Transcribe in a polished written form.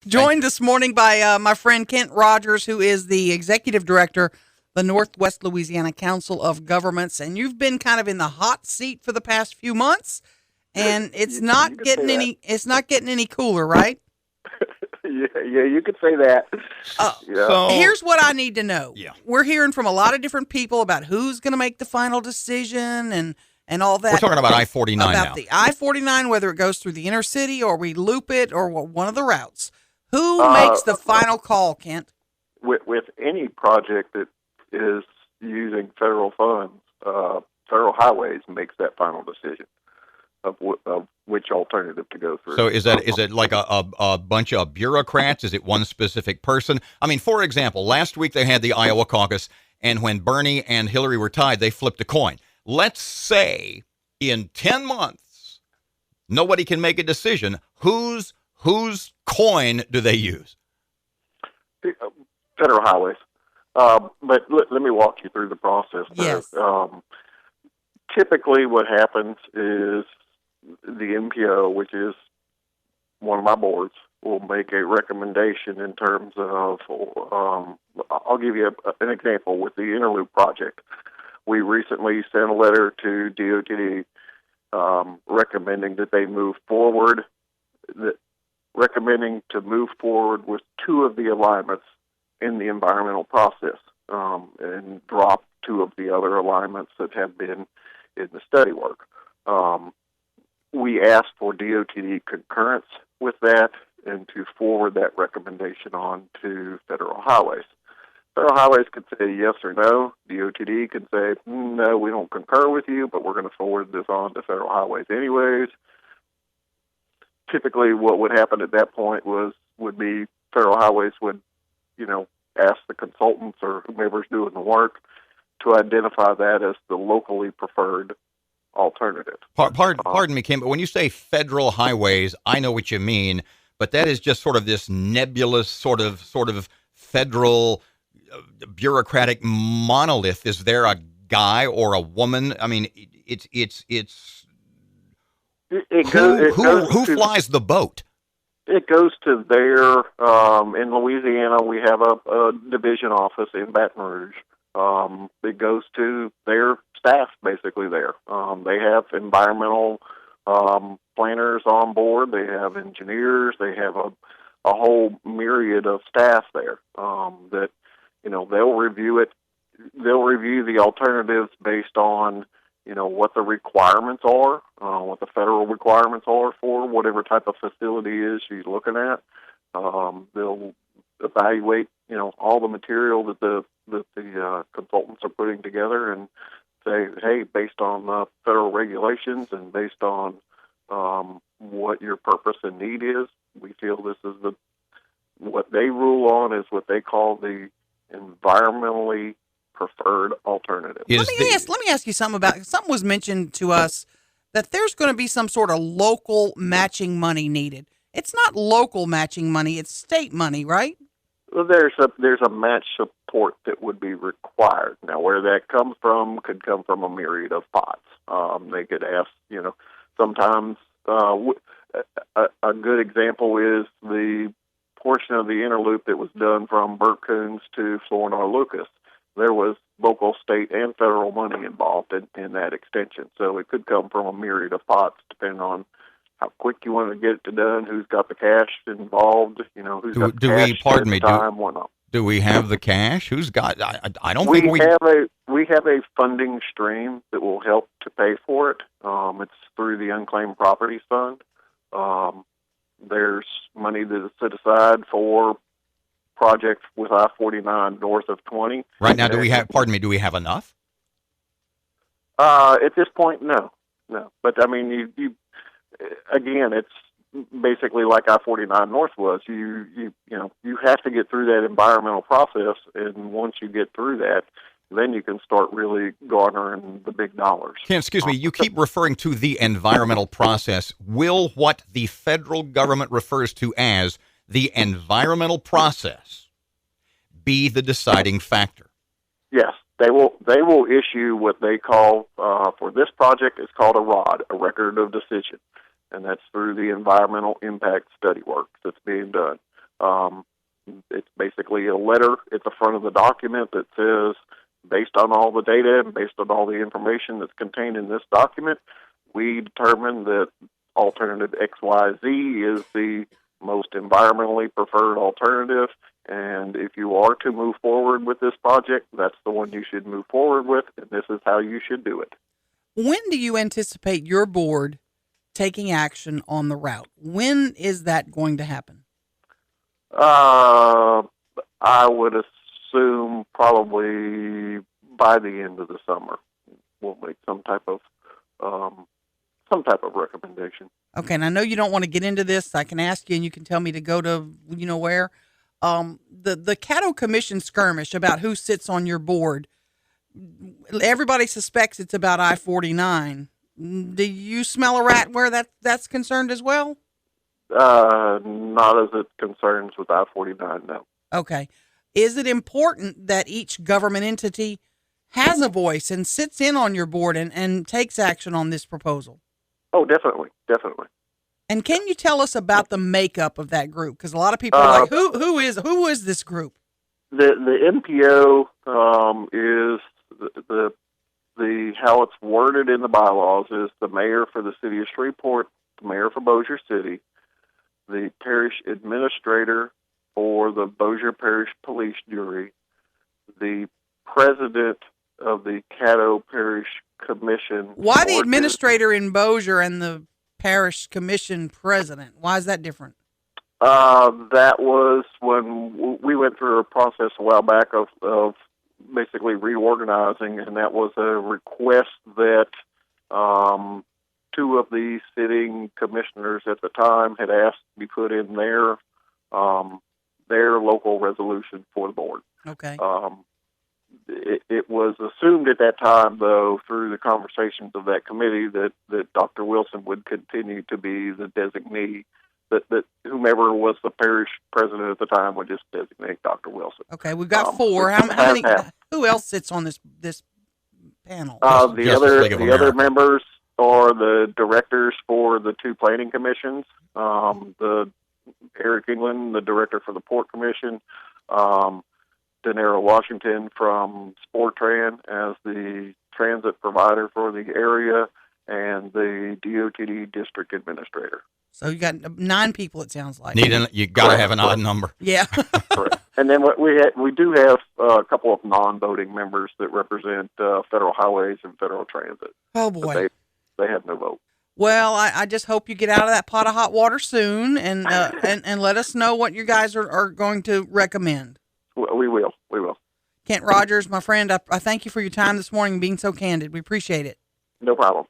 Joined this morning by my friend Kent Rogers, who is the executive director, the Northwest Louisiana Council of Governments, and you've been kind of in the hot seat for the past few months, and it's You not could say getting that. any cooler, right? Yeah, you could say that. Uh, Yeah. So, Here's what I need to know. yeah, We're hearing from a lot of different people about who's going to make the final decision and all we're that talking about I-49 about now. the I-49, whether it goes through the inner city or we loop it or one of the routes. Who Uh, makes the final call, Kent? with any project that is using federal funds, federal highways makes that final decision of which alternative to go through. So is it like a bunch of bureaucrats? Is it one specific person? I mean, for example, last week they had the Iowa caucus, and when Bernie and Hillary were tied, they flipped a coin. Let's say in 10 months, nobody can make a decision. Whose coin do they use? Federal highways. But let me walk you through the process there. Yes. Typically, what happens is the MPO, which is one of my boards, will make a recommendation in terms of, I'll give you an example with the Interloop project. We recently sent a letter to DOTD recommending that they move forward, recommending to move forward with two of the alignments in the environmental process and drop two of the other alignments that have been in the study work. We asked for DOTD concurrence with that and to forward that recommendation on to Federal Highways. Federal Highways could say yes or no. DOTD could say, no, we don't concur with you, but we're going to forward this on to Federal Highways anyways. Typically, what would happen at that point would be Federal Highways would, ask the consultants or whomever's doing the work to identify that as the locally preferred alternative. Pardon me, Kim, but when you say federal highways, I know what you mean, but that is just sort of this nebulous sort of federal bureaucratic monolith. Is there a guy or a woman? I mean, it's who flies the boat? It goes to their, in Louisiana, we have a division office in Baton Rouge. It goes to their staff basically there. They have environmental planners on board. They have engineers. They have a whole myriad of staff there that, they'll review it. They'll review the alternatives based on what the requirements are, what the federal requirements are for whatever type of facility is she's looking at. They'll evaluate, all the material that the consultants are putting together and say, hey, based on federal regulations and based on what your purpose and need is, we feel this is what they rule on is what they call the environmentally preferred alternative. Let me ask you something was mentioned to us that there's going to be some sort of local matching money needed. It's not local matching money, it's state money, right? Well, there's a match support that would be required. Now, where that comes from could come from a myriad of pots. They could ask, sometimes a good example is the portion of the Interloop that was done from Burt Coons to Florinor Lucas. There was local, state, and federal money involved in that extension. So it could come from a myriad of pots, depending on how quick you want to get it done, who's got the cash involved, who's got the cash at the time, whatnot. Do we have the cash? Who's got? I don't We think we have a funding stream that will help to pay for it. It's through the Unclaimed Properties Fund. There's money that is set aside for projects with I-49 north of 20. right now. Do we have? Pardon me. Do we have enough? At this point, no. But I mean, you again, it's basically like I-49 North was. You have to get through that environmental process, and once you get through that, then you can start really garnering the big dollars. Ken, excuse me. You keep referring to the environmental process. Will what the federal government refers to as the environmental process be the deciding factor? Yes, they will issue what they call for this project. It's called a ROD, a Record of Decision, and that's through the environmental impact study work that's being done. It's basically a letter at the front of the document that says, based on all the data and based on all the information that's contained in this document, we determined that alternative XYZ is the most environmentally preferred alternative. And if you are to move forward with this project, that's the one you should move forward with, and this is how you should do it. When do you anticipate your board taking action on the route? When is that going to happen? I would assume probably by the end of the summer, we'll make some type of recommendation. Okay, and I know you don't want to get into this. I can ask you, and you can tell me to go to where. The Caddo Commission skirmish about who sits on your board. Everybody suspects it's about I-49. Do you smell a rat where that's concerned as well? Not as it concerns with I-49, no. Okay. Is it important that each government entity has a voice and sits in on your board and takes action on this proposal? Oh, definitely. And can you tell us about the makeup of that group? Because a lot of people are like, who is this group? The MPO is the how it's worded in the bylaws is the mayor for the city of Shreveport, the mayor for Bossier City, the parish administrator for the Bossier Parish Police Jury, the president of the Caddo Parish Commission. Why the administrator in Bossier and the parish commission president? Why is that different? That was when we went through a process a while back of basically reorganizing, and that was a request that two of the sitting commissioners at the time had asked to be put in their local resolution for the board. Okay. It was assumed at that time, though, through the conversations of that committee, that Dr. Wilson would continue to be the designee, that whomever was the parish president at the time would just designate Dr. Wilson. Okay, we've got four. How many? Who else sits on this panel? The other members are the directors for the two planning commissions. The Eric England, the director for the Port Commission. Denera Washington from Sportran as the transit provider for the area, and the DOTD district administrator. So you got 9 people, it sounds like. You got to have an odd number. Yeah. Correct. And then we do have a couple of non-voting members that represent federal highways and federal transit. Oh, boy. They have no vote. Well, I just hope you get out of that pot of hot water soon and let us know what you guys are going to recommend. We will. Kent Rogers, my friend, I thank you for your time this morning and being so candid. We appreciate it. No problem.